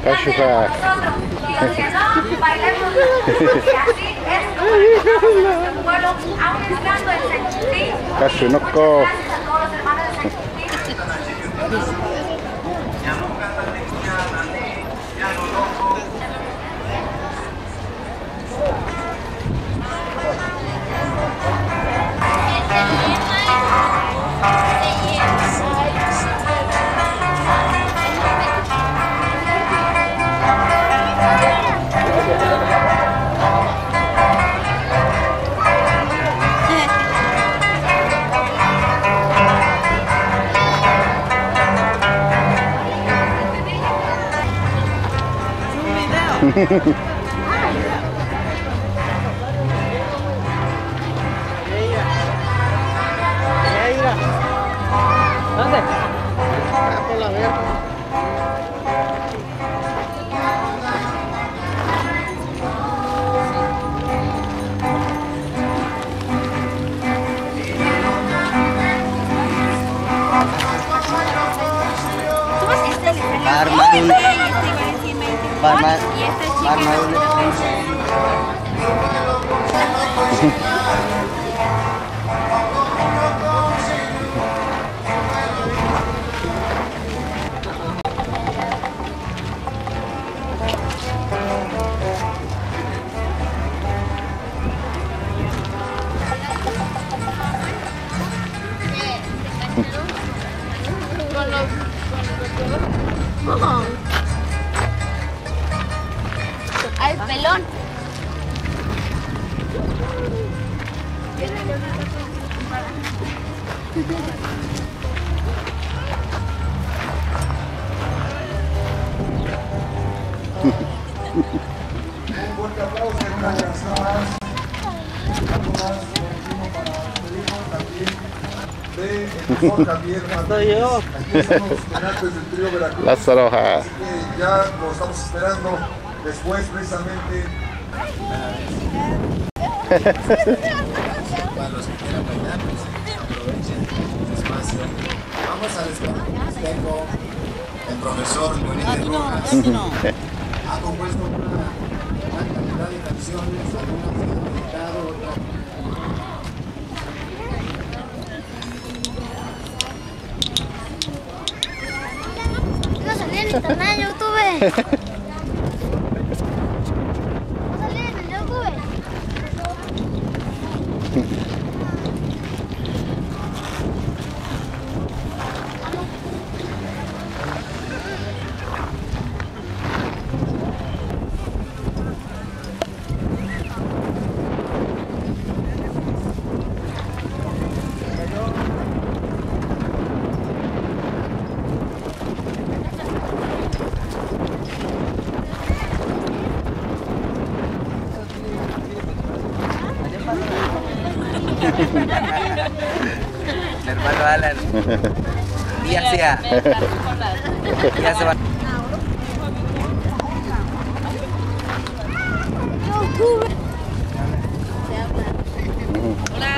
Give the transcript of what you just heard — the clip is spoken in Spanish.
Cachuja. Los que no, bailan con nosotros, y así es como recordamos a nuestro pueblo, aún estando en San Quintín. Cachunoco. Gracias a todos los hermanos de San Quintín. ¿Dónde? Por la verga. Al pelón. Un fuerte aplauso en una canción más. De el mejor Javier Martínez. Aquí estamos los penantes del trío Veracruz. La Soroja. Así que ya lo estamos esperando después precisamente. Para los que quieran bailar, pues aprovechen el espacio. Vamos al espacio. Tengo el profesor Leonel Rojas. Ha compuesto una gran cantidad de canciones, algunas que han dedicado, otras. No salí en internet, en YouTube. No salí en el YouTube. Hermano Alan. Ya sea. Ya se va. Hola.